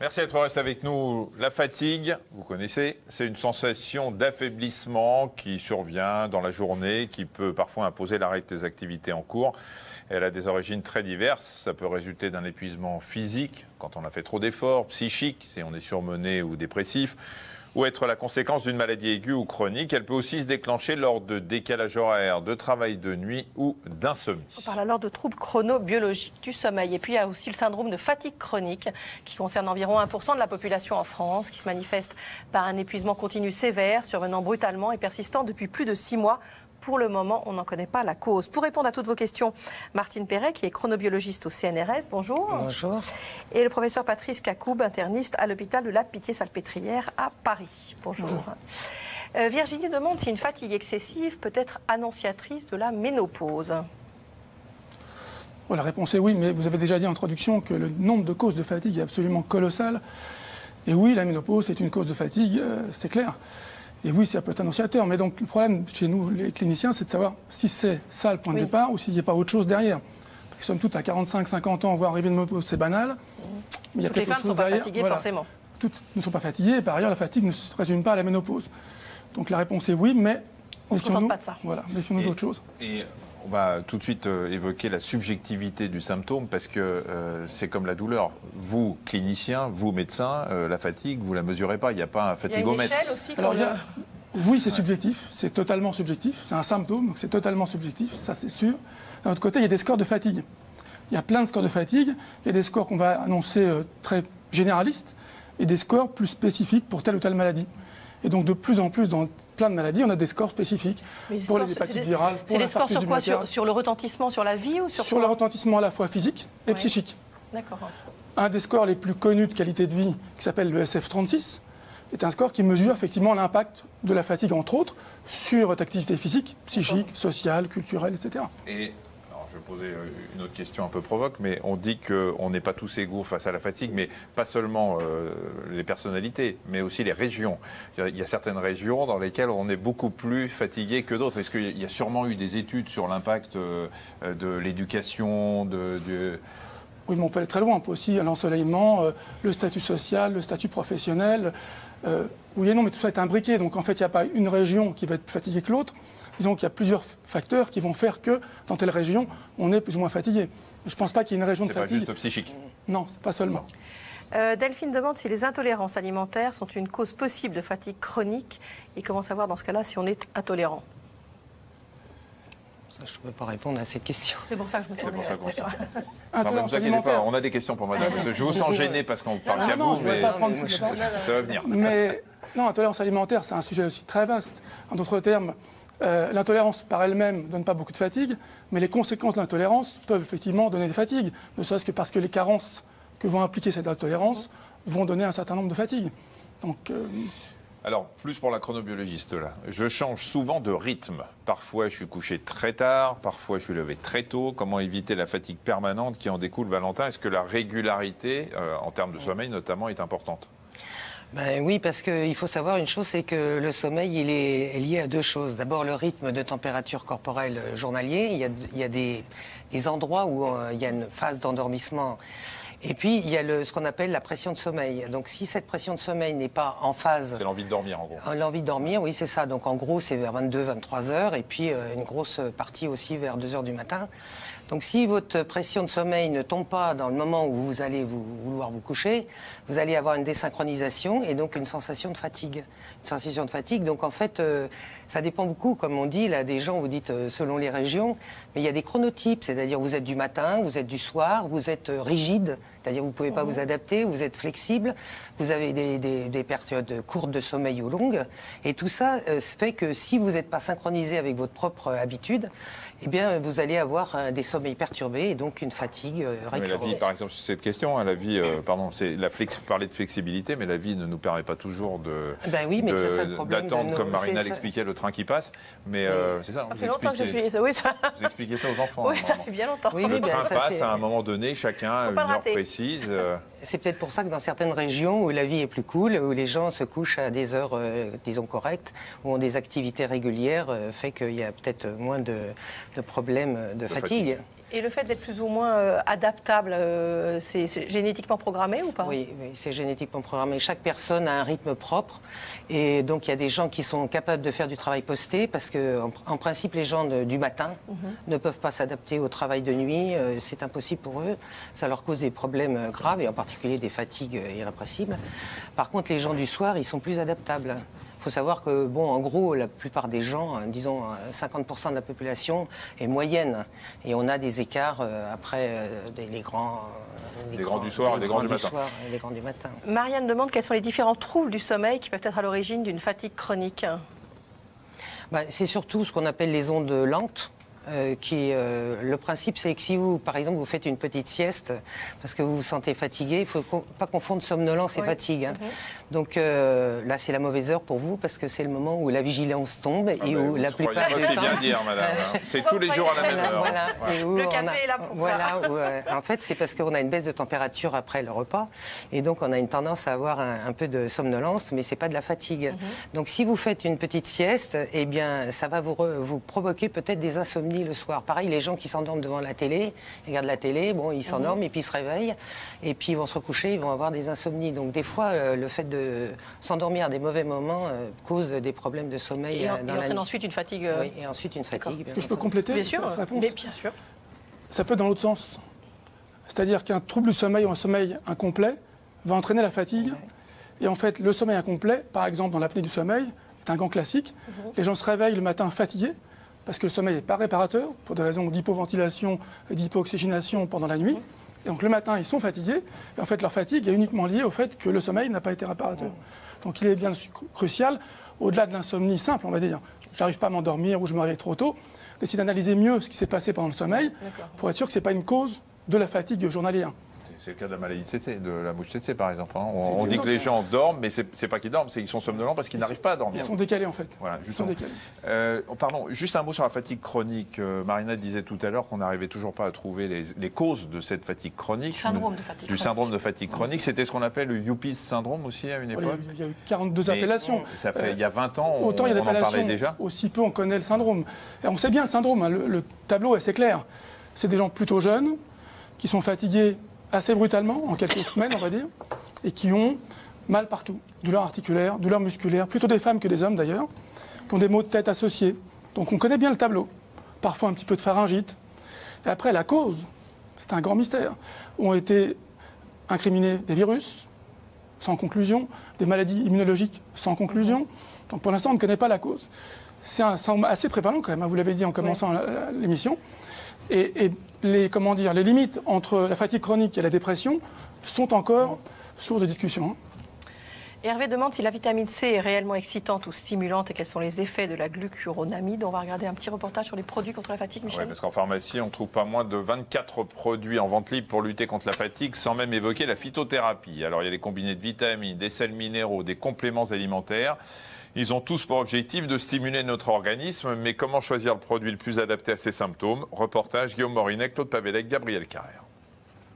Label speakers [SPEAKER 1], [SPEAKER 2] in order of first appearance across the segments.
[SPEAKER 1] Merci d'être resté avec nous. La fatigue, vous connaissez, c'est une sensation d'affaiblissement qui survient dans la journée, qui peut parfois imposer l'arrêt de tes activités en cours. Elle a des origines très diverses. Ça peut résulter d'un épuisement physique, quand on a fait trop d'efforts, psychique, si on est surmené ou dépressif, ou être la conséquence d'une maladie aiguë ou chronique. Elle peut aussi se déclencher lors de décalage horaire, de travail de nuit ou d'insomnie.
[SPEAKER 2] On parle alors de troubles chronobiologiques du sommeil. Et puis il y a aussi le syndrome de fatigue chronique qui concerne environ 1% de la population en France, qui se manifeste par un épuisement continu sévère, survenant brutalement et persistant depuis plus de 6 mois. Pour le moment, on n'en connaît pas la cause. Pour répondre à toutes vos questions, Martine Perret, qui est chronobiologiste au CNRS, bonjour.
[SPEAKER 3] Bonjour.
[SPEAKER 2] Et le professeur Patrice Cacoub, interniste à l'hôpital de la Pitié-Salpêtrière à Paris. Bonjour. Virginie demande si une fatigue excessive peut être annonciatrice de la ménopause.
[SPEAKER 4] Bon, la réponse est oui, mais vous avez déjà dit en introduction que le nombre de causes de fatigue est absolument colossal. Et oui, la ménopause, c'est une cause de fatigue, c'est clair. Et oui, ça peut être annonciateur, mais donc le problème chez nous, les cliniciens, c'est de savoir si c'est ça le point de départ ou s'il n'y a pas autre chose derrière. Parce que somme toute, à 45-50 ans, voir arriver une ménopause, c'est banal. Mais il y a
[SPEAKER 2] toutes les femmes ne sont pas fatiguées, forcément.
[SPEAKER 4] Toutes ne sont pas fatiguées, et par ailleurs, la fatigue ne se résume pas à la ménopause. Donc la réponse est oui, mais
[SPEAKER 2] on ne se contente pas de ça.
[SPEAKER 4] Voilà, méfions-nous d'autres choses.
[SPEAKER 1] Et on va tout de suite évoquer la subjectivité du symptôme, parce que c'est comme la douleur. Vous, clinicien, vous, médecin, la fatigue, vous ne la mesurez pas. Il n'y a pas un fatigomètre.
[SPEAKER 2] Il y a une échelle aussi.
[SPEAKER 4] Alors, oui, c'est subjectif, c'est totalement subjectif. C'est un symptôme, donc c'est totalement subjectif, ça c'est sûr. D'un autre côté, il y a des scores de fatigue. Il y a plein de scores de fatigue. Il y a des scores qu'on va annoncer très généralistes et des scores plus spécifiques pour telle ou telle maladie. Et donc, de plus en plus, dans plein de maladies, on a des scores spécifiques pour les hépatites virales, pour
[SPEAKER 2] les scores sur quoi?
[SPEAKER 4] bactérienne.
[SPEAKER 2] Sur le retentissement sur la vie ou sur
[SPEAKER 4] le retentissement à la fois physique et psychique.
[SPEAKER 2] D'accord.
[SPEAKER 4] Un des scores les plus connus de qualité de vie, qui s'appelle le SF36, est un score qui mesure effectivement l'impact de la fatigue, entre autres, sur votre activité physique, psychique, sociale, culturelle, etc.
[SPEAKER 1] Et alors, je vais poser une autre question un peu provoque, mais on dit qu'on n'est pas tous égaux face à la fatigue, mais pas seulement les personnalités, mais aussi les régions. Il y a certaines régions dans lesquelles on est beaucoup plus fatigué que d'autres. Est-ce qu'il y a sûrement eu des études sur l'impact de l'éducation,
[SPEAKER 4] Oui, mais on peut aller très loin. On peut aussi l'ensoleillement, le statut social, le statut professionnel. Oui et non, mais tout ça est imbriqué. Donc en fait, il n'y a pas une région qui va être plus fatiguée que l'autre. Disons qu'il y a plusieurs facteurs qui vont faire que dans telle région, on est plus ou moins fatigué. Je ne pense pas qu'il y ait une région de fatigue.
[SPEAKER 1] C'est pas juste psychique.
[SPEAKER 4] Non, c'est pas seulement.
[SPEAKER 2] Delphine demande si les intolérances alimentaires sont une cause possible de fatigue chronique et comment savoir dans ce cas-là si on est intolérant.
[SPEAKER 3] Ça, je ne peux pas répondre à cette question.
[SPEAKER 2] C'est pour ça que je me
[SPEAKER 1] C'est pour ça qu'on s'en
[SPEAKER 4] Intolérance
[SPEAKER 1] vous inquiétez
[SPEAKER 4] alimentaire.
[SPEAKER 1] pas, on a des questions pour madame. Je vous sens gêné parce qu'on parle qu'à vous,
[SPEAKER 4] je ne vais
[SPEAKER 1] mais
[SPEAKER 4] pas prendre tout le temps.
[SPEAKER 1] ça va venir.
[SPEAKER 4] Mais non, l'intolérance alimentaire, c'est un sujet aussi très vaste. En d'autres termes, l'intolérance par elle-même ne donne pas beaucoup de fatigue, mais les conséquences de l'intolérance peuvent effectivement donner des fatigues, ne serait-ce que parce que les carences que vont impliquer cette intolérance vont donner un certain nombre de fatigues. Donc,
[SPEAKER 1] Alors, plus pour la chronobiologiste, là. Je change souvent de rythme. Parfois, je suis couché très tard, parfois, je suis levé très tôt. Comment éviter la fatigue permanente qui en découle, Valentin? Est-ce que la régularité, en termes de sommeil notamment, est importante?
[SPEAKER 3] Ben oui, parce qu'il faut savoir une chose, c'est que le sommeil, il est lié à deux choses. D'abord, le rythme de température corporelle journalier. Il y a des endroits où il y a une phase d'endormissement. Et puis, il y a ce qu'on appelle la pression de sommeil. Donc, si cette pression de sommeil n'est pas en phase...
[SPEAKER 1] C'est l'envie de dormir, en gros.
[SPEAKER 3] L'envie de dormir, oui, c'est ça. Donc, en gros, c'est vers 22-23 heures. Et puis, une grosse partie aussi vers 2 heures du matin. Donc, si votre pression de sommeil ne tombe pas dans le moment où vous allez vouloir vous coucher, vous allez avoir une désynchronisation et donc une sensation de fatigue. Une sensation de fatigue. Donc, en fait, ça dépend beaucoup, comme on dit, là, des gens, vous dites selon les régions, mais il y a des chronotypes, c'est-à-dire vous êtes du matin, vous êtes du soir, vous êtes rigide, c'est-à-dire vous ne pouvez pas vous adapter, vous êtes flexible, vous avez des périodes courtes de sommeil ou longues, et tout ça fait que si vous n'êtes pas synchronisé avec votre propre habitude, eh bien, vous allez avoir des sommeils perturbés et donc une fatigue récurrente.
[SPEAKER 1] Mais la vie, par exemple, sur cette question, hein, la vie, parler de flexibilité, mais la vie ne nous permet pas toujours d'attendre, comme Marina l'expliquait, le train qui passe. Mais c'est ça,
[SPEAKER 2] ça fait longtemps que j'expliquais ça. Oui, ça...
[SPEAKER 1] Vous expliquez ça aux enfants.
[SPEAKER 2] Oui, ça fait bien longtemps.
[SPEAKER 3] Oui,
[SPEAKER 1] le train passe à un moment donné, chacun a une heure précise.
[SPEAKER 3] C'est peut-être pour ça que dans certaines régions où la vie est plus cool, où les gens se couchent à des heures, disons, correctes, où ont des activités régulières, fait qu'il y a peut-être moins de problèmes de fatigue.
[SPEAKER 2] Et le fait d'être plus ou moins adaptable, c'est génétiquement programmé ou pas?
[SPEAKER 3] Oui, c'est génétiquement programmé. Chaque personne a un rythme propre. Et donc, il y a des gens qui sont capables de faire du travail posté parce qu'en principe, les gens du matin ne peuvent pas s'adapter au travail de nuit. C'est impossible pour eux. Ça leur cause des problèmes graves et en particulier des fatigues irrépressibles. Par contre, les gens du soir, ils sont plus adaptables. Il faut savoir que, bon, en gros, la plupart des gens, disons 50% de la population est moyenne. Et on a des écarts après les grands
[SPEAKER 1] du soir et des grands du matin.
[SPEAKER 3] Et les grands du matin.
[SPEAKER 2] Marianne demande quels sont les différents troubles du sommeil qui peuvent être à l'origine d'une fatigue chronique.
[SPEAKER 3] C'est surtout ce qu'on appelle les ondes lentes. Le principe, c'est que si vous, par exemple, vous faites une petite sieste parce que vous vous sentez fatigué, il ne faut pas confondre somnolence et fatigue. Hein. Donc là, c'est la mauvaise heure pour vous parce que c'est le moment où la vigilance tombe et où la plupart du temps...
[SPEAKER 1] bien dire, madame. C'est tous les jours à la même heure.
[SPEAKER 2] Voilà. Et où le café est là pour ça.
[SPEAKER 3] En fait, c'est parce qu'on a une baisse de température après le repas et donc on a une tendance à avoir un peu de somnolence, mais ce n'est pas de la fatigue. Donc si vous faites une petite sieste, eh bien, ça va vous provoquer peut-être des insomnies le soir. Pareil, les gens qui s'endorment devant la télé, ils regardent la télé, bon, ils s'endorment et puis ils se réveillent et puis ils vont se recoucher, ils vont avoir des insomnies. Donc des fois, le fait de s'endormir à des mauvais moments cause des problèmes de sommeil dans la nuit.
[SPEAKER 2] Ensuite une fatigue.
[SPEAKER 3] Oui, et ensuite une fatigue.
[SPEAKER 4] Est-ce que je peux compléter
[SPEAKER 2] Bien sûr,
[SPEAKER 4] cette réponse?
[SPEAKER 2] mais bien sûr.
[SPEAKER 4] Ça peut être dans l'autre sens. C'est-à-dire qu'un trouble du sommeil ou un sommeil incomplet va entraîner la fatigue. Et en fait, le sommeil incomplet, par exemple dans l'apnée du sommeil, est un grand classique. Les gens se réveillent le matin fatigués parce que le sommeil n'est pas réparateur, pour des raisons d'hypoventilation et d'hypooxygénation pendant la nuit. Et donc le matin, ils sont fatigués. Et en fait, leur fatigue est uniquement liée au fait que le sommeil n'a pas été réparateur. Donc il est bien crucial, au-delà de l'insomnie simple, on va dire, j'arrive pas à m'endormir ou je me réveille trop tôt, d'essayer d'analyser mieux ce qui s'est passé pendant le sommeil pour être sûr que ce n'est pas une cause de la fatigue journalière.
[SPEAKER 1] C'est le cas de la maladie de Tsetse, de la mouche Tsetse par exemple. Hein. On dit que les gens dorment, mais c'est pas qu'ils dorment, c'est qu'ils sont somnolents parce qu'ils n'arrivent pas à dormir.
[SPEAKER 4] Ils sont décalés en fait.
[SPEAKER 1] Voilà,
[SPEAKER 4] ils sont décalés.
[SPEAKER 1] Pardon, juste un mot sur la fatigue chronique. Marina disait tout à l'heure qu'on n'arrivait toujours pas à trouver les causes de cette fatigue chronique. Du syndrome de fatigue chronique. C'était ce qu'on appelle le Yuppies syndrome aussi à une époque.
[SPEAKER 4] Il y a eu 42 appellations.
[SPEAKER 1] Ça fait il y a 20 ans,
[SPEAKER 4] autant il y a
[SPEAKER 1] on en parlait
[SPEAKER 4] déjà.
[SPEAKER 1] déjà.
[SPEAKER 4] Aussi peu on connaît le syndrome. Et on sait bien le syndrome, hein, le tableau est assez clair. C'est des gens plutôt jeunes qui sont fatigués assez brutalement, en quelques semaines, on va dire, et qui ont mal partout, douleur articulaire, douleur musculaire, plutôt des femmes que des hommes d'ailleurs, qui ont des maux de tête associés. Donc on connaît bien le tableau, parfois un petit peu de pharyngite. Et après, la cause, c'est un grand mystère. Ont été incriminés des virus, sans conclusion, des maladies immunologiques, sans conclusion. Donc pour l'instant, on ne connaît pas la cause. C'est un syndrome assez prévalent quand même, hein, vous l'avez dit en commençant l'émission. Et les limites entre la fatigue chronique et la dépression sont encore source de discussion.
[SPEAKER 2] Hervé demande si la vitamine C est réellement excitante ou stimulante et quels sont les effets de la glucuronamide. On va regarder un petit reportage sur les produits contre la fatigue, Michel.
[SPEAKER 1] Oui, parce qu'en pharmacie, on ne trouve pas moins de 24 produits en vente libre pour lutter contre la fatigue, sans même évoquer la phytothérapie. Alors, il y a les combinés de vitamines, des sels minéraux, des compléments alimentaires. Ils ont tous pour objectif de stimuler notre organisme, mais comment choisir le produit le plus adapté à ces symptômes? Reportage Guillaume Morinec, Claude Pavelec, Gabriel Carrère.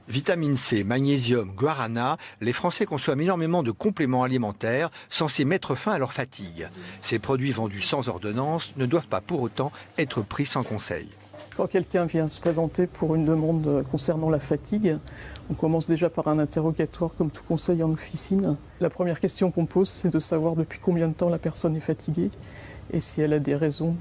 [SPEAKER 5] Vitamine C, magnésium, guarana, les Français consomment énormément de compléments alimentaires censés mettre fin à leur fatigue. Ces produits vendus sans ordonnance ne doivent pas pour autant être pris sans conseil.
[SPEAKER 6] Quand quelqu'un vient se présenter pour une demande concernant la fatigue, on commence déjà par un interrogatoire comme tout conseil en officine. La première question qu'on pose, c'est de savoir depuis combien de temps la personne est fatiguée et si elle a des raisons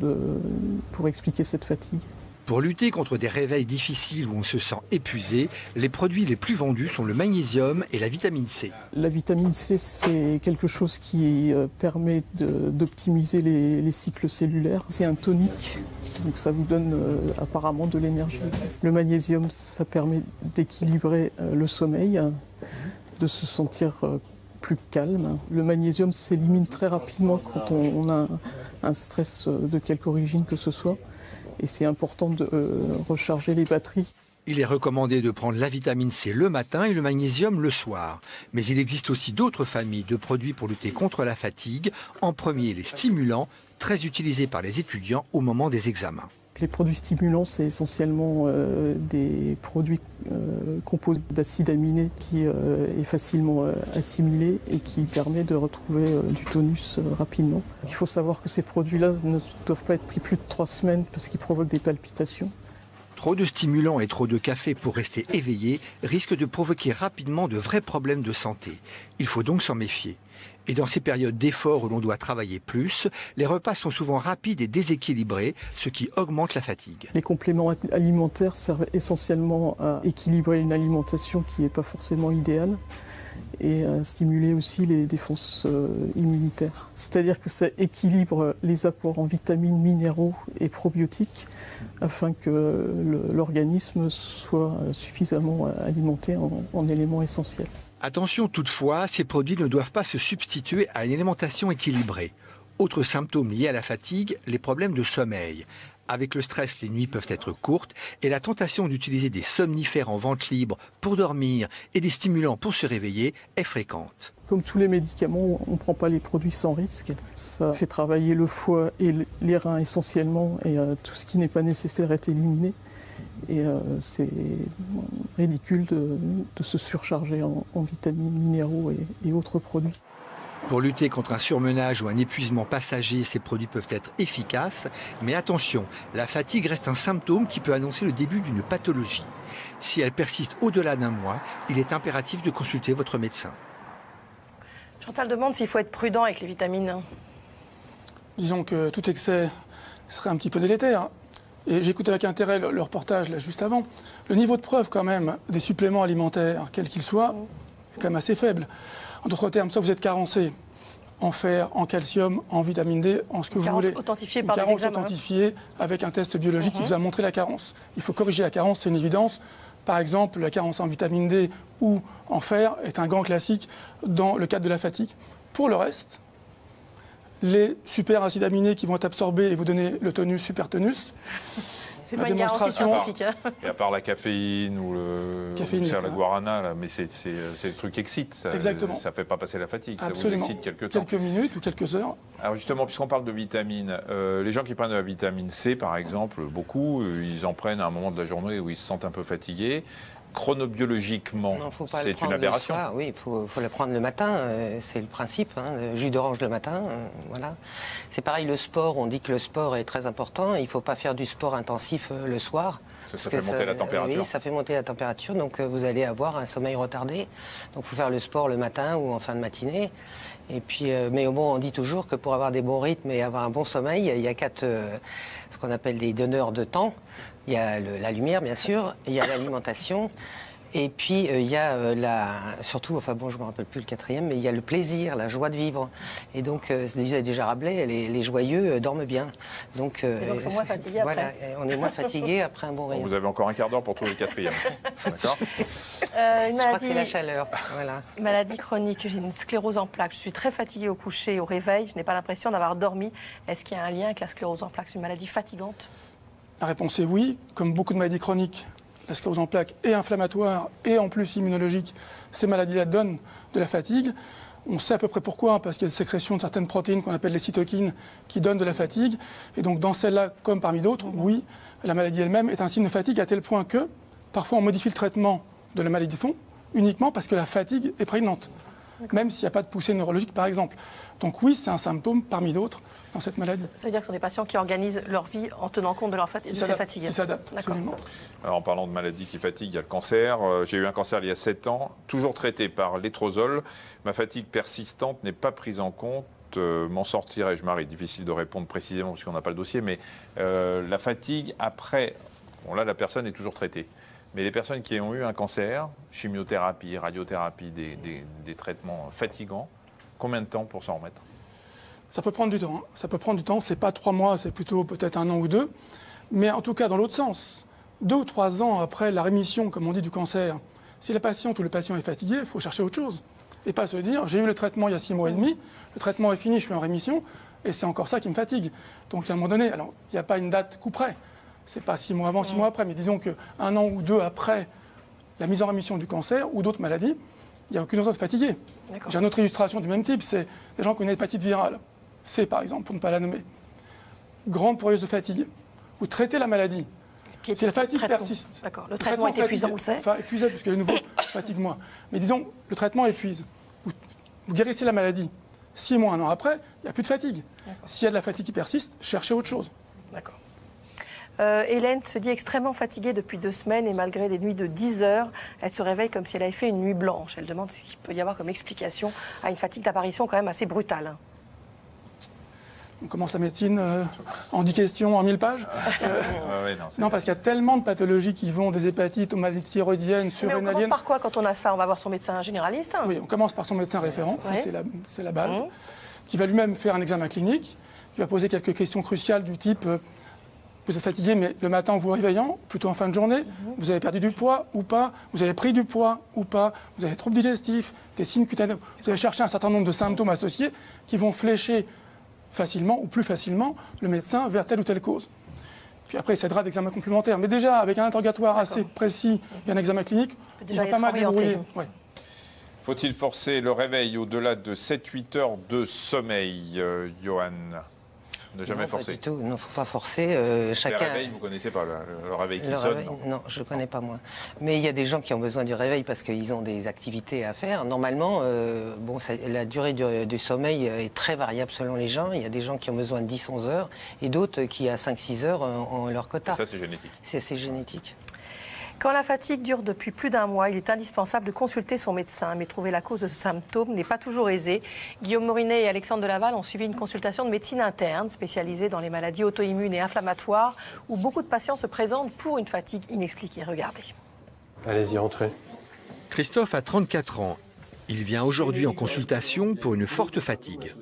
[SPEAKER 6] pour expliquer cette fatigue.
[SPEAKER 5] Pour lutter contre des réveils difficiles où on se sent épuisé, les produits les plus vendus sont le magnésium et la vitamine C.
[SPEAKER 6] La vitamine C, c'est quelque chose qui permet d'optimiser les cycles cellulaires. C'est un tonique, donc ça vous donne apparemment de l'énergie. Le magnésium, ça permet d'équilibrer le sommeil, de se sentir plus calme. Le magnésium s'élimine très rapidement quand on a un stress de quelque origine que ce soit. Et c'est important de recharger les batteries.
[SPEAKER 5] Il est recommandé de prendre la vitamine C le matin et le magnésium le soir. Mais il existe aussi d'autres familles de produits pour lutter contre la fatigue. En premier, les stimulants, très utilisés par les étudiants au moment des examens.
[SPEAKER 6] Les produits stimulants, c'est essentiellement des produits composés d'acides aminés qui est facilement assimilé et qui permet de retrouver du tonus rapidement. Il faut savoir que ces produits-là ne doivent pas être pris plus de 3 semaines parce qu'ils provoquent des palpitations.
[SPEAKER 5] Trop de stimulants et trop de café pour rester éveillé risquent de provoquer rapidement de vrais problèmes de santé. Il faut donc s'en méfier. Et dans ces périodes d'effort où l'on doit travailler plus, les repas sont souvent rapides et déséquilibrés, ce qui augmente la fatigue.
[SPEAKER 6] Les compléments alimentaires servent essentiellement à équilibrer une alimentation qui n'est pas forcément idéale et à stimuler aussi les défenses immunitaires. C'est-à-dire que ça équilibre les apports en vitamines, minéraux et probiotiques afin que l'organisme soit suffisamment alimenté en éléments essentiels.
[SPEAKER 5] Attention toutefois, ces produits ne doivent pas se substituer à une alimentation équilibrée. Autre symptôme lié à la fatigue, les problèmes de sommeil. Avec le stress, les nuits peuvent être courtes et la tentation d'utiliser des somnifères en vente libre pour dormir et des stimulants pour se réveiller est fréquente.
[SPEAKER 6] Comme tous les médicaments, on ne prend pas les produits sans risque. Ça fait travailler le foie et les reins essentiellement et tout ce qui n'est pas nécessaire est éliminé. Et c'est ridicule de se surcharger en vitamines, minéraux et autres produits.
[SPEAKER 5] Pour lutter contre un surmenage ou un épuisement passager, ces produits peuvent être efficaces. Mais attention, la fatigue reste un symptôme qui peut annoncer le début d'une pathologie. Si elle persiste au-delà d'un mois, il est impératif de consulter votre médecin.
[SPEAKER 2] Chantal demande s'il faut être prudent avec les vitamines.
[SPEAKER 4] Disons que tout excès serait un petit peu délétère. Et j'écoutais avec intérêt le reportage là, juste avant. Le niveau de preuve quand même des suppléments alimentaires, quels qu'ils soient, est quand même assez faible. En d'autres termes, soit vous êtes carencé en fer, en calcium, en vitamine D, en ce que vous voulez.
[SPEAKER 2] Authentifiée
[SPEAKER 4] Une
[SPEAKER 2] par des
[SPEAKER 4] carence
[SPEAKER 2] examens.
[SPEAKER 4] authentifiée avec un test biologique qui vous a montré la carence. Il faut corriger la carence, c'est une évidence. Par exemple, la carence en vitamine D ou en fer est un grand classique dans le cadre de la fatigue. Pour le reste, les super acides aminés qui vont être absorbés et vous donner le tonus, super tonus.
[SPEAKER 2] C'est
[SPEAKER 4] La
[SPEAKER 2] pas une garantie
[SPEAKER 4] démonstration.
[SPEAKER 2] scientifique.
[SPEAKER 1] Et à part la caféine ou la guarana, là, mais c'est le truc qui excite. Ça,
[SPEAKER 4] Exactement.
[SPEAKER 1] Ça ne fait pas passer la fatigue.
[SPEAKER 4] Absolument.
[SPEAKER 1] Ça vous excite quelques temps.
[SPEAKER 4] Quelques minutes ou quelques heures.
[SPEAKER 1] Alors justement, puisqu'on parle de vitamines, les gens qui prennent de la vitamine C, par exemple, beaucoup, ils en prennent à un moment de la journée où ils se sentent un peu fatigués. Chronobiologiquement, c'est une aberration.
[SPEAKER 3] Oui, il faut le prendre le matin, c'est le principe, le jus d'orange le matin, voilà. C'est pareil, le sport, on dit que le sport est très important, il ne faut pas faire du sport intensif le soir.
[SPEAKER 1] Ça fait monter la température.
[SPEAKER 3] Oui, ça fait monter la température, donc vous allez avoir un sommeil retardé. Donc il faut faire le sport le matin ou en fin de matinée. Et puis, mais bon, on dit toujours que pour avoir des bons rythmes et avoir un bon sommeil, il y a ce qu'on appelle des donneurs de temps. Il y a la lumière, bien sûr, il y a l'alimentation, et puis il y a surtout, enfin bon, je ne me rappelle plus le quatrième, mais il y a le plaisir, la joie de vivre. Et donc, disait déjà Rabelais, les joyeux dorment bien. Donc,
[SPEAKER 2] ils sont moins fatigués après.
[SPEAKER 3] Voilà, on est moins fatigué après un bon rayon.
[SPEAKER 1] Vous avez encore un quart d'heure pour trouver le quatrième. D'accord.
[SPEAKER 2] Une
[SPEAKER 3] Je crois que c'est
[SPEAKER 2] maladie,
[SPEAKER 3] la chaleur. Voilà.
[SPEAKER 2] maladie chronique, j'ai une sclérose en plaques. Je suis très fatiguée au coucher et au réveil. Je n'ai pas l'impression d'avoir dormi. Est-ce qu'il y a un lien avec la sclérose en plaques? C'est une maladie fatigante?
[SPEAKER 4] La réponse est oui. Comme beaucoup de maladies chroniques, la sclérose en plaques est inflammatoire et en plus immunologique. Ces maladies-là donnent de la fatigue. On sait à peu près pourquoi, parce qu'il y a une sécrétion de certaines protéines qu'on appelle les cytokines qui donnent de la fatigue. Et donc dans celle-là, comme parmi d'autres, oui, la maladie elle-même est un signe de fatigue à tel point que parfois on modifie le traitement de la maladie de fond uniquement parce que la fatigue est prégnante, même s'il n'y a pas de poussée neurologique par exemple. Donc oui, c'est un symptôme parmi d'autres dans cette maladie.
[SPEAKER 2] Ça veut dire que ce sont des patients qui organisent leur vie en tenant compte de leur fatigue.
[SPEAKER 4] Qui s'adaptent, absolument.
[SPEAKER 1] Alors, en parlant de maladies qui fatiguent, il y a le cancer. J'ai eu un cancer il y a 7 ans, toujours traité par létrozole. Ma fatigue persistante n'est pas prise en compte. M'en sortirai-je, Marie? Difficile de répondre précisément parce qu'on n'a pas le dossier, mais la fatigue après, bon là la personne est toujours traitée. Mais les personnes qui ont eu un cancer, chimiothérapie, radiothérapie, des traitements fatigants, combien de temps pour s'en remettre?
[SPEAKER 4] Ça peut prendre du temps. Ça peut prendre du temps. C'est pas 3 mois, c'est plutôt peut-être 1 an ou 2. Mais en tout cas, dans l'autre sens, 2 ou 3 ans après la rémission, comme on dit, du cancer, si la patiente ou le patient est fatigué, il faut chercher autre chose. Et pas se dire, j'ai eu le traitement il y a 6 mois et demi, le traitement est fini, je suis en rémission, et c'est encore ça qui me fatigue. Donc à un moment donné, alors il n'y a pas une date coup près. C'est pas 6 mois avant, 6 mois après, mais disons qu'1 an ou 2 après la mise en rémission du cancer ou d'autres maladies, il n'y a aucune raison de fatiguer. J'ai une autre illustration du même type, c'est des gens qui ont une hépatite virale. C, par exemple, pour ne pas la nommer. Grande période de fatigue. Vous traitez la maladie. Si la fatigue persiste.
[SPEAKER 2] D'accord. Le traitement est épuisant, on le sait.
[SPEAKER 4] Enfin, épuisé, parce que le nouveau fatigue moins. Mais disons, le traitement épuise. Vous guérissez la maladie. 6 mois, 1 an après, il n'y a plus de fatigue. S'il y a de la fatigue qui persiste, cherchez autre chose.
[SPEAKER 2] D'accord. Hélène se dit extrêmement fatiguée depuis 2 semaines et malgré des nuits de 10 heures, elle se réveille comme si elle avait fait une nuit blanche. Elle demande ce qu'il peut y avoir comme explication à une fatigue d'apparition quand même assez brutale.
[SPEAKER 4] On commence la médecine en 10 questions, en 1000 pages. Non, parce qu'il y a tellement de pathologies qui vont des hépatites aux maladies thyroïdiennes, surrénaliennes.
[SPEAKER 2] Mais on commence par quoi quand on a ça? On va voir son médecin généraliste?
[SPEAKER 4] Oui, on commence par son médecin référent, ça c'est la base, qui va lui-même faire un examen clinique, qui va poser quelques questions cruciales du type vous êtes fatigué, mais le matin en vous réveillant, plutôt en fin de journée, vous avez perdu du poids ou pas, vous avez pris du poids ou pas, vous avez des troubles digestifs, des signes cutanés, vous allez chercher un certain nombre de symptômes associés qui vont flécher facilement ou plus facilement le médecin vers telle ou telle cause. Puis après, il s'aidera d'examens complémentaires. Mais déjà, avec un interrogatoire assez précis et un examen clinique, on va pas mal débrouiller. Ouais.
[SPEAKER 1] Faut-il forcer le réveil au-delà de 7-8 heures de sommeil, Johan? Ne jamais forcer.
[SPEAKER 3] Pas du tout, non, il ne faut pas forcer. Chacun...
[SPEAKER 1] Le réveil, vous ne connaissez pas le réveil qui sonne?
[SPEAKER 3] Réveil, non, je ne connais pas moi. Mais il y a des gens qui ont besoin du réveil parce qu'ils ont des activités à faire. Normalement, la durée du sommeil est très variable selon les gens. Il y a des gens qui ont besoin de 10-11 heures et d'autres qui, à 5-6 heures, ont leur quota.
[SPEAKER 1] Et ça, c'est génétique.
[SPEAKER 3] C'est génétique.
[SPEAKER 2] Quand la fatigue dure depuis plus d'1 mois, il est indispensable de consulter son médecin. Mais trouver la cause de ce symptôme n'est pas toujours aisé. Guillaume Morinet et Alexandre Delaval ont suivi une consultation de médecine interne spécialisée dans les maladies auto-immunes et inflammatoires où beaucoup de patients se présentent pour une fatigue inexpliquée. Regardez.
[SPEAKER 7] Allez-y, entrez.
[SPEAKER 5] Christophe a 34 ans. Il vient aujourd'hui en consultation pour une forte fatigue.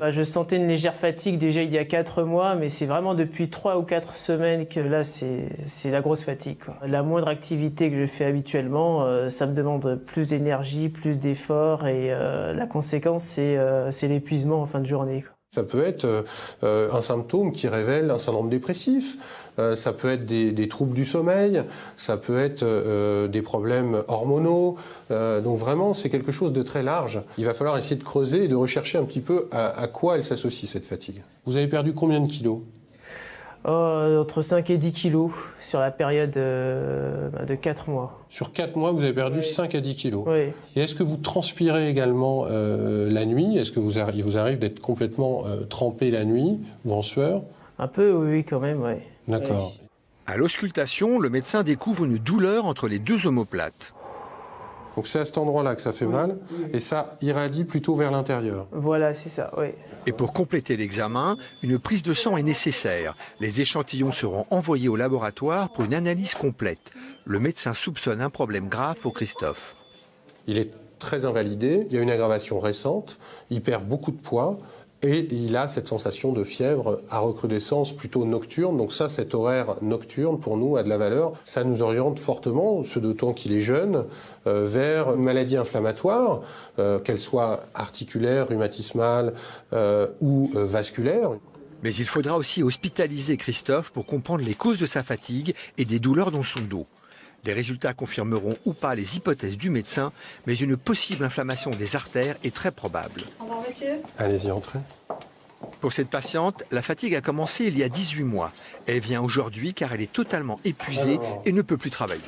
[SPEAKER 8] Je sentais une légère fatigue déjà il y a 4 mois, mais c'est vraiment depuis 3 ou 4 semaines que là, c'est la grosse fatigue, quoi. La moindre activité que je fais habituellement, ça me demande plus d'énergie, plus d'efforts, et la conséquence, c'est l'épuisement en fin de journée, quoi.
[SPEAKER 7] Ça peut être un symptôme qui révèle un syndrome dépressif, ça peut être des troubles du sommeil, ça peut être des problèmes hormonaux. Donc vraiment, c'est quelque chose de très large. Il va falloir essayer de creuser et de rechercher un petit peu à quoi elle s'associe, cette fatigue. Vous avez perdu combien de kilos ?
[SPEAKER 8] Entre 5 et 10 kilos sur la période de 4 mois.
[SPEAKER 7] Sur 4 mois, vous avez perdu 5 à 10 kilos.
[SPEAKER 8] Oui.
[SPEAKER 7] Et est-ce que vous transpirez également la nuit? Est-ce que il vous arrive d'être complètement trempé la nuit ou en sueur?
[SPEAKER 8] Un peu, oui, quand même, oui.
[SPEAKER 7] D'accord.
[SPEAKER 8] Oui.
[SPEAKER 5] À l'auscultation, le médecin découvre une douleur entre les 2 omoplates.
[SPEAKER 7] Donc c'est à cet endroit-là que ça fait mal, et ça irradie plutôt vers l'intérieur.
[SPEAKER 8] Voilà, c'est ça, oui.
[SPEAKER 5] Et pour compléter l'examen, une prise de sang est nécessaire. Les échantillons seront envoyés au laboratoire pour une analyse complète. Le médecin soupçonne un problème grave pour Christophe.
[SPEAKER 7] Il est très invalidé, il y a une aggravation récente, il perd beaucoup de poids, et il a cette sensation de fièvre à recrudescence plutôt nocturne. Donc ça, cet horaire nocturne, pour nous, a de la valeur. Ça nous oriente fortement, ce d'autant qu'il est jeune, vers une maladie inflammatoire, qu'elle soit articulaire, rhumatismale ou vasculaire.
[SPEAKER 5] Mais il faudra aussi hospitaliser Christophe pour comprendre les causes de sa fatigue et des douleurs dans son dos. Les résultats confirmeront ou pas les hypothèses du médecin, mais une possible inflammation des artères est très probable.
[SPEAKER 2] Au revoir, monsieur.
[SPEAKER 7] Allez-y, entrez.
[SPEAKER 5] Pour cette patiente, la fatigue a commencé il y a 18 mois. Elle vient aujourd'hui car elle est totalement épuisée et ne peut plus travailler.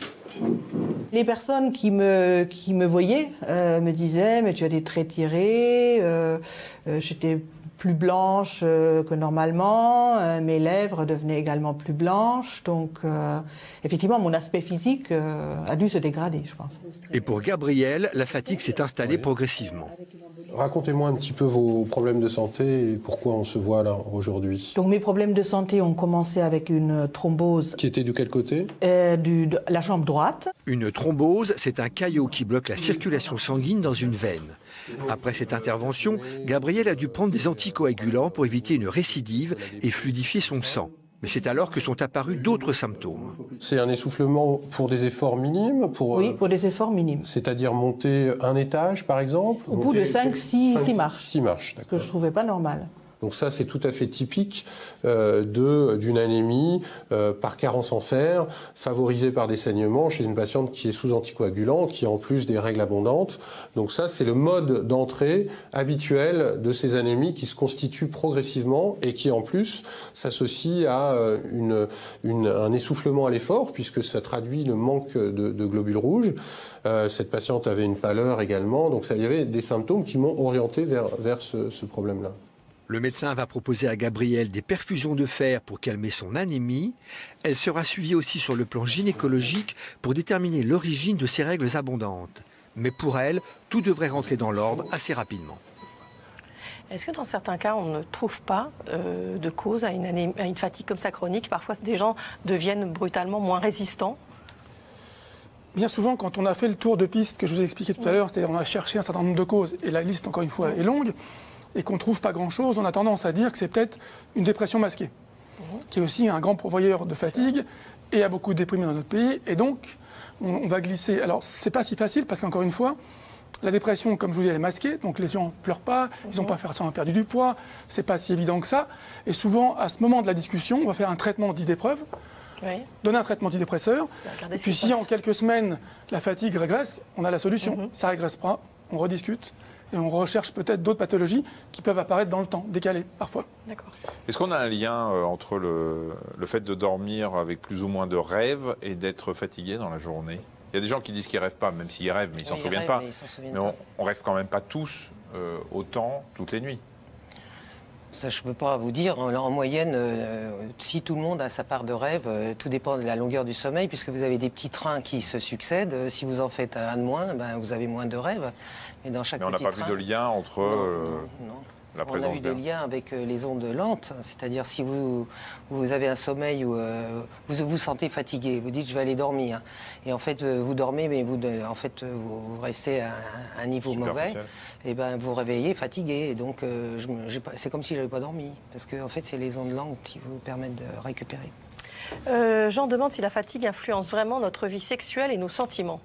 [SPEAKER 9] Les personnes qui me voyaient me disaient « mais tu as des traits tirés, j'étais plus blanche que normalement, mes lèvres devenaient également plus blanches. » Donc effectivement, mon aspect physique a dû se dégrader, je pense.
[SPEAKER 5] Et pour Gabrielle, la fatigue s'est installée progressivement.
[SPEAKER 7] Racontez-moi un petit peu vos problèmes de santé et pourquoi on se voit là aujourd'hui.
[SPEAKER 9] Donc mes problèmes de santé ont commencé avec une thrombose.
[SPEAKER 7] Qui était de quel côté?
[SPEAKER 9] De la jambe droite.
[SPEAKER 5] Une thrombose, c'est un caillot qui bloque la circulation sanguine dans une veine. Après cette intervention, Gabrielle a dû prendre des anticoagulants pour éviter une récidive et fluidifier son sang. Mais c'est alors que sont apparus d'autres symptômes.
[SPEAKER 7] C'est un essoufflement pour des efforts minimes
[SPEAKER 9] Oui, pour des efforts minimes.
[SPEAKER 7] C'est-à-dire monter un étage, par exemple?
[SPEAKER 9] Au bout de 6 marches.
[SPEAKER 7] 6 marches, d'accord.
[SPEAKER 9] Ce que je ne trouvais pas normal.
[SPEAKER 7] Donc ça, c'est tout à fait typique d'une anémie par carence en fer, favorisée par des saignements chez une patiente qui est sous anticoagulant, qui a en plus des règles abondantes. Donc ça, c'est le mode d'entrée habituel de ces anémies qui se constituent progressivement et qui en plus s'associe à un essoufflement à l'effort, puisque ça traduit le manque de globules rouges. Cette patiente avait une pâleur également, donc il y avait des symptômes qui m'ont orienté vers ce problème-là.
[SPEAKER 5] Le médecin va proposer à Gabrielle des perfusions de fer pour calmer son anémie. Elle sera suivie aussi sur le plan gynécologique pour déterminer l'origine de ses règles abondantes. Mais pour elle, tout devrait rentrer dans l'ordre assez rapidement.
[SPEAKER 2] Est-ce que dans certains cas, on ne trouve pas de cause à une fatigue comme ça chronique? Parfois, des gens deviennent brutalement moins résistants.
[SPEAKER 4] Bien souvent, quand on a fait le tour de piste que je vous ai expliqué tout à l'heure, c'est-à-dire on a cherché un certain nombre de causes, et la liste, encore une fois, est longue, et qu'on ne trouve pas grand-chose, on a tendance à dire que c'est peut-être une dépression masquée, qui est aussi un grand pourvoyeur de fatigue, et a beaucoup de déprimés dans notre pays, et donc on va glisser. Alors, c'est pas si facile, parce qu'encore une fois, la dépression, comme je vous dis, elle est masquée, donc les gens ne pleurent pas, ils n'ont pas forcément perdu du poids, c'est pas si évident que ça, et souvent, à ce moment de la discussion, on va faire un traitement dit d'épreuve, donner un traitement antidépresseur, et puis si en quelques semaines, la fatigue régresse, on a la solution. Ça ne régresse pas, on rediscute, et on recherche peut-être d'autres pathologies qui peuvent apparaître dans le temps, décalées parfois.
[SPEAKER 1] Est-ce qu'on a un lien entre le fait de dormir avec plus ou moins de rêves et d'être fatigué dans la journée? Il y a des gens qui disent qu'ils ne rêvent pas, même s'ils rêvent, mais ils ne s'en souviennent pas. Mais on rêve quand même pas tous autant toutes les nuits.
[SPEAKER 3] Ça, je ne peux pas vous dire. En moyenne, si tout le monde a sa part de rêve, tout dépend de la longueur du sommeil, puisque vous avez des petits trains qui se succèdent. Si vous en faites un de moins, ben, vous avez moins de rêves. Mais dans chaque
[SPEAKER 1] Mais on n'a pas vu de lien entre la présence.
[SPEAKER 3] On a eu des liens avec les ondes lentes, c'est-à-dire si vous avez un sommeil où vous vous sentez fatigué, vous dites je vais aller dormir, et en fait vous dormez, mais vous restez à un niveau mauvais, et ben vous réveillez fatigué, et donc c'est comme si j'avais pas dormi, parce que en fait c'est les ondes lentes qui vous permettent de récupérer.
[SPEAKER 2] Jean demande si la fatigue influence vraiment notre vie sexuelle et nos sentiments.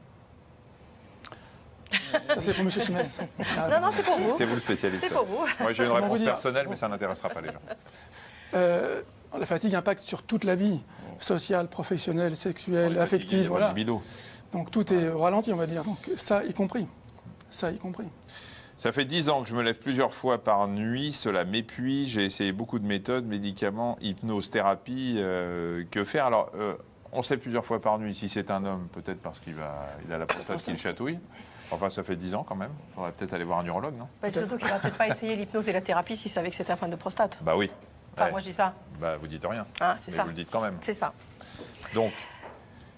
[SPEAKER 4] Ça, c'est pour M. Simès.
[SPEAKER 2] Non, c'est pour vous.
[SPEAKER 1] C'est vous le spécialiste.
[SPEAKER 2] C'est pour vous.
[SPEAKER 1] Moi, j'ai une réponse personnelle, mais ça n'intéressera pas les gens.
[SPEAKER 4] La fatigue impacte sur toute la vie, sociale, professionnelle, sexuelle, affective. Voilà. Donc tout est au ralenti, on va dire. Donc ça y compris. Ça
[SPEAKER 1] fait 10 ans que je me lève plusieurs fois par nuit. Cela m'épuise. J'ai essayé beaucoup de méthodes, médicaments, hypnose, thérapie. Que faire? Alors, on sait plusieurs fois par nuit. Si c'est un homme, peut-être parce qu'il a la prostate qui le chatouille. Enfin, ça fait 10 ans quand même. Il faudrait peut-être aller voir un urologue, non?
[SPEAKER 2] Surtout qu'il n'aurait peut-être pas essayé l'hypnose et la thérapie s'il savait que c'était un problème de prostate.
[SPEAKER 1] Bah oui.
[SPEAKER 2] Enfin, moi je dis ça.
[SPEAKER 1] Bah vous dites rien.
[SPEAKER 2] C'est
[SPEAKER 1] mais
[SPEAKER 2] ça.
[SPEAKER 1] vous le dites quand même.
[SPEAKER 2] C'est ça.
[SPEAKER 1] Donc,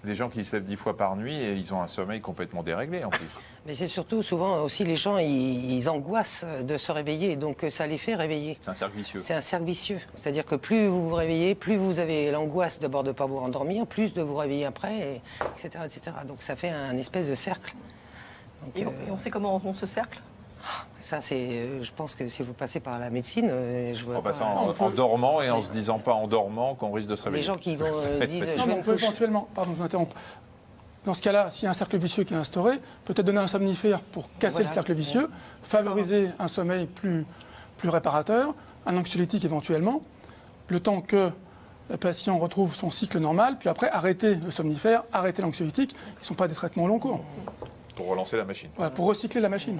[SPEAKER 1] des gens qui se lèvent 10 fois par nuit et ils ont un sommeil complètement déréglé en plus.
[SPEAKER 3] Mais c'est surtout, souvent aussi, les gens, ils angoissent de se réveiller, donc ça les fait réveiller.
[SPEAKER 1] C'est un cercle vicieux.
[SPEAKER 3] C'est un cercle vicieux. C'est-à-dire que plus vous vous réveillez, plus vous avez l'angoisse d'abord de ne pas vous rendormir, plus de vous réveiller après, etc., etc. Donc ça fait un espèce de cercle. Donc,
[SPEAKER 2] et on sait comment on rompt ce cercle?
[SPEAKER 3] Ça, je pense que si vous passez par la médine, je vois
[SPEAKER 1] en passant en dormant et en se disant pas en dormant qu'on risque de se réveiller.
[SPEAKER 3] Les gens qui vont disent...
[SPEAKER 4] Non, mais on peut éventuellement, pardon, je vous interromps. Dans ce cas-là, s'il y a un cercle vicieux qui est instauré, peut-être donner un somnifère pour casser le cercle vicieux, favoriser un sommeil plus réparateur, un anxiolytique éventuellement, le temps que le patient retrouve son cycle normal, puis après arrêter le somnifère, arrêter l'anxiolytique. Ils ne sont pas des traitements au long cours.
[SPEAKER 1] Pour relancer la machine.
[SPEAKER 4] Voilà, pour recycler la machine.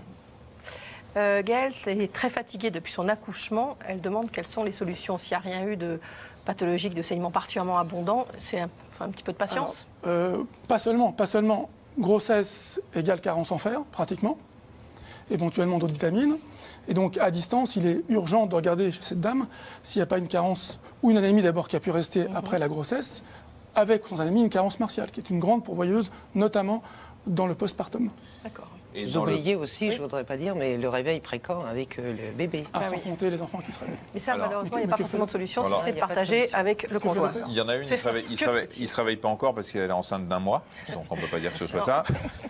[SPEAKER 2] Gaëlle est très fatiguée depuis son accouchement. Elle demande quelles sont les solutions. S'il n'y a rien eu de pathologique, de saignement particulièrement abondant, c'est un petit peu de patience.
[SPEAKER 4] Alors, pas seulement. Grossesse égale carence en fer, pratiquement. Éventuellement d'autres vitamines. Et donc, à distance, il est urgent de regarder chez cette dame s'il n'y a pas une carence ou une anémie d'abord qui a pu rester après la grossesse, avec ou sans anémie, une carence martiale, qui est une grande pourvoyeuse, notamment dans le postpartum.
[SPEAKER 2] D'accord.
[SPEAKER 3] Et vous oubliez aussi, je ne voudrais pas dire, mais le réveil précoce avec le bébé.
[SPEAKER 4] Sans compter les enfants qui se réveillent.
[SPEAKER 2] Mais ça, malheureusement, il n'y a pas forcément de solution, si c'est de partager avec le conjoint.
[SPEAKER 1] Il y en a une, il ne se réveille pas encore parce qu'elle est enceinte d'1 mois, donc on ne peut pas dire que ce soit ça.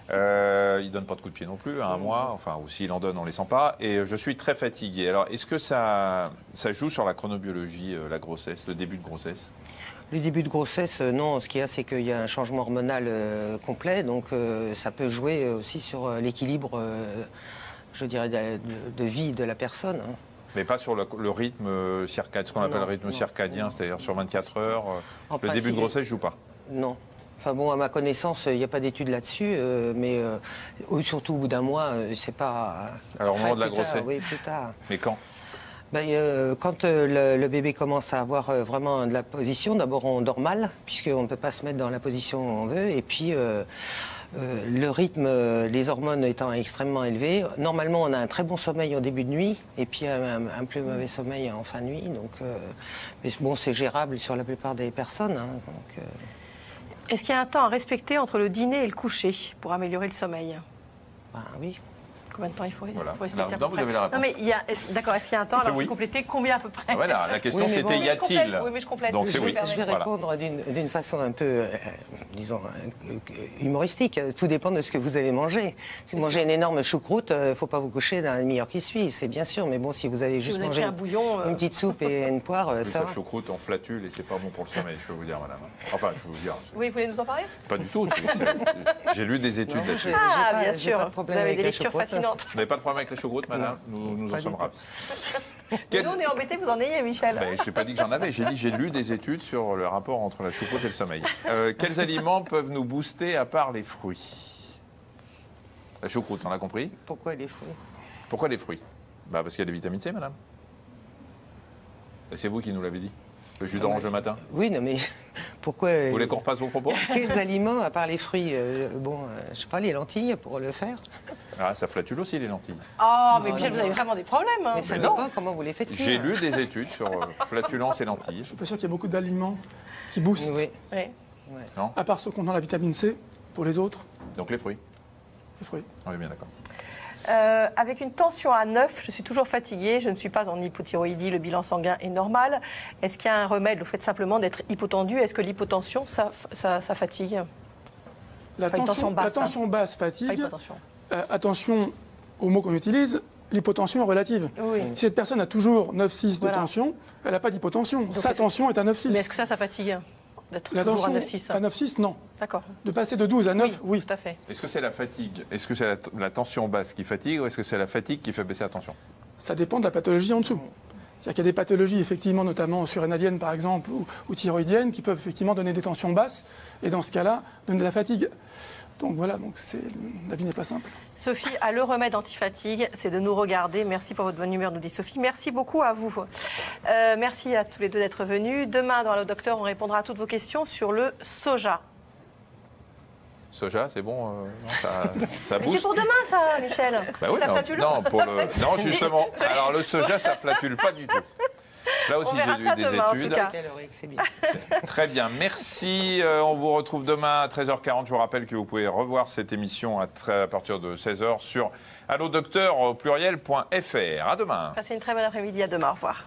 [SPEAKER 1] Il ne donne pas de coup de pied non plus, à 1 mois, enfin, ou s'il en donne, on ne les sent pas. Et je suis très fatigué. Alors, est-ce que ça joue sur la chronobiologie, la grossesse, le début de grossesse?
[SPEAKER 3] Le début de grossesse, non. Ce qu'il y a, c'est qu'il y a un changement hormonal complet. Donc, ça peut jouer aussi sur l'équilibre, je dirais, de vie de la personne.
[SPEAKER 1] Mais pas sur le rythme circadien, ce qu'on appelle le rythme circadien, c'est-à-dire sur 24 heures. Le début de grossesse ne joue pas?
[SPEAKER 3] Non. Enfin bon, à ma connaissance, il n'y a pas d'études là-dessus, mais surtout au bout d'1 mois, c'est pas...
[SPEAKER 1] Alors au moment de la grossesse?
[SPEAKER 3] Oui, plus tard.
[SPEAKER 1] Mais quand?
[SPEAKER 3] Quand le bébé commence à avoir vraiment de la position, d'abord on dort mal, puisqu'on ne peut pas se mettre dans la position où on veut, et puis le rythme, les hormones étant extrêmement élevées, normalement on a un très bon sommeil en début de nuit, et puis un plus mauvais sommeil en fin de nuit, donc mais bon, c'est gérable sur la plupart des personnes. Hein, donc,
[SPEAKER 2] Est-ce qu'il y a un temps à respecter entre le dîner et le coucher pour améliorer le sommeil?
[SPEAKER 3] Oui.
[SPEAKER 2] Combien de temps il faut,
[SPEAKER 1] Voilà.
[SPEAKER 2] faut expliquer à
[SPEAKER 1] Là,
[SPEAKER 2] peu
[SPEAKER 1] vous
[SPEAKER 2] près.
[SPEAKER 1] avez la réponse.
[SPEAKER 2] Non, mais d'accord, est-ce qu'il y a un temps? Alors,
[SPEAKER 1] Oui.
[SPEAKER 2] je vais compléter combien à peu près?
[SPEAKER 1] Voilà, la question
[SPEAKER 3] Oui, mais
[SPEAKER 1] c'était
[SPEAKER 3] bon,
[SPEAKER 1] y a-t-il?
[SPEAKER 2] Oui, mais je complète.
[SPEAKER 1] Donc c'est oui.
[SPEAKER 3] Je vais répondre d'une façon un peu, disons, humoristique. Tout dépend de ce que vous allez manger. Si vous mangez une énorme choucroute, il ne faut pas vous coucher dans la demi-heure qui suit, c'est bien sûr. Mais bon, si vous avez juste
[SPEAKER 2] vous avez
[SPEAKER 3] mangé
[SPEAKER 2] pris un bouillon,
[SPEAKER 3] une petite soupe et une poire,
[SPEAKER 1] Oui,
[SPEAKER 3] ça
[SPEAKER 1] la
[SPEAKER 3] va.
[SPEAKER 1] choucroute en flatule et c'est pas bon pour le sommeil, je peux vous dire, madame. Enfin, je peux vous dire.
[SPEAKER 2] Oui, vous voulez nous en parler?
[SPEAKER 1] Pas du tout. J'ai lu des études
[SPEAKER 3] Non,
[SPEAKER 1] là-dessus.
[SPEAKER 3] j'ai
[SPEAKER 2] Ah,
[SPEAKER 3] pas-
[SPEAKER 2] bien
[SPEAKER 3] j'ai
[SPEAKER 2] sûr.
[SPEAKER 3] pas de
[SPEAKER 2] Vous
[SPEAKER 3] problème
[SPEAKER 2] avez
[SPEAKER 3] avec
[SPEAKER 2] des
[SPEAKER 3] la
[SPEAKER 2] lectures
[SPEAKER 3] choucroute.
[SPEAKER 2] fascinantes.
[SPEAKER 1] Vous n'avez pas de problème avec la choucroute, madame? Nous en
[SPEAKER 3] pas
[SPEAKER 1] sommes
[SPEAKER 3] du
[SPEAKER 1] ravis.
[SPEAKER 2] Et nous, on est embêtés, vous en ayez, Michel.
[SPEAKER 1] Ben, je n'ai pas dit que j'en avais, j'ai dit j'ai lu des études sur le rapport entre la choucroute et le sommeil. Quels aliments peuvent nous booster à part les fruits? La choucroute, on l'a compris.
[SPEAKER 3] Pourquoi les fruits?
[SPEAKER 1] Pourquoi les fruits? Parce qu'il y a des vitamines C, madame. Et c'est vous qui nous l'avez dit. Le jus d'orange le matin.
[SPEAKER 3] Oui, non, mais pourquoi?
[SPEAKER 1] Vous voulez qu'on repasse vos propos?
[SPEAKER 3] Quels aliments, à part les fruits je sais pas, les lentilles pour le faire.
[SPEAKER 1] Ah, ça flatule aussi les lentilles.
[SPEAKER 2] Oh, mais Michel, vous avez vraiment des problèmes. Hein.
[SPEAKER 3] Mais ça
[SPEAKER 1] non.
[SPEAKER 3] dépend comment vous les faites cuire.
[SPEAKER 1] J'ai lu des études sur flatulence et lentilles.
[SPEAKER 4] Je suis pas sûr qu'il y a beaucoup d'aliments qui boostent,
[SPEAKER 3] Oui.
[SPEAKER 2] Oui.
[SPEAKER 4] à part ceux qui ont la vitamine C, pour les autres,
[SPEAKER 1] Donc les fruits.
[SPEAKER 4] les fruits.
[SPEAKER 1] On est bien d'accord.
[SPEAKER 2] Avec une tension à 9, je suis toujours fatiguée, je ne suis pas en hypothyroïdie, le bilan sanguin est normal. Est-ce qu'il y a un remède au fait simplement d'être hypotendu? Est-ce que l'hypotension, ça fatigue?
[SPEAKER 4] La
[SPEAKER 2] Enfin, une tension basse,
[SPEAKER 4] tension basse
[SPEAKER 2] Pas
[SPEAKER 4] fatigue.
[SPEAKER 2] hypotension.
[SPEAKER 4] Attention aux mots qu'on utilise, l'hypotension est relative.
[SPEAKER 2] Oui.
[SPEAKER 4] Si cette personne a toujours 9,6
[SPEAKER 2] Voilà.
[SPEAKER 4] de tension, elle n'a pas d'hypotension. Sa
[SPEAKER 2] est-ce-
[SPEAKER 4] tension est à 9,6.
[SPEAKER 2] Mais est-ce que ça fatigue d'être
[SPEAKER 4] La
[SPEAKER 2] toujours à
[SPEAKER 4] tension
[SPEAKER 2] 9,6?
[SPEAKER 4] à 9,6, non.
[SPEAKER 2] D'accord.
[SPEAKER 4] De passer de 12 à 9, oui.
[SPEAKER 2] Tout à fait.
[SPEAKER 1] Est-ce que c'est la fatigue? Est-ce que c'est la tension basse qui fatigue ou est-ce que c'est la fatigue qui fait baisser la tension?
[SPEAKER 4] Ça dépend de la pathologie en dessous. C'est-à-dire qu'il y a des pathologies, effectivement, notamment surrénaliennes, par exemple, ou thyroïdiennes, qui peuvent effectivement donner des tensions basses, et dans ce cas-là, donner de la fatigue. Donc voilà, la vie n'est pas simple.
[SPEAKER 2] Sophie a le remède anti-fatigue, c'est de nous regarder. Merci pour votre bonne humeur, nous dit Sophie. Merci beaucoup à vous. Merci à tous les deux d'être venus. Demain, dans le docteur, on répondra à toutes vos questions sur le soja.
[SPEAKER 1] Soja, c'est bon, non, ça
[SPEAKER 2] Mais c'est
[SPEAKER 1] booste.
[SPEAKER 2] pour demain, ça, Michel.
[SPEAKER 1] Bah oui,
[SPEAKER 2] ça
[SPEAKER 1] non,
[SPEAKER 2] flatule.
[SPEAKER 1] non, non, justement. Alors le soja, ça flatule pas du tout. Là aussi,
[SPEAKER 2] On verra
[SPEAKER 1] j'ai
[SPEAKER 2] ça
[SPEAKER 1] lu des
[SPEAKER 2] demain, en tout
[SPEAKER 1] études.
[SPEAKER 2] cas.
[SPEAKER 3] Calorique, c'est bien.
[SPEAKER 1] Très bien, merci. On vous retrouve demain à 13h40. Je vous rappelle que vous pouvez revoir cette émission à partir de 16h sur allodocteur au pluriel.fr. À demain.
[SPEAKER 2] Passez une très bonne après-midi. À demain. Au revoir.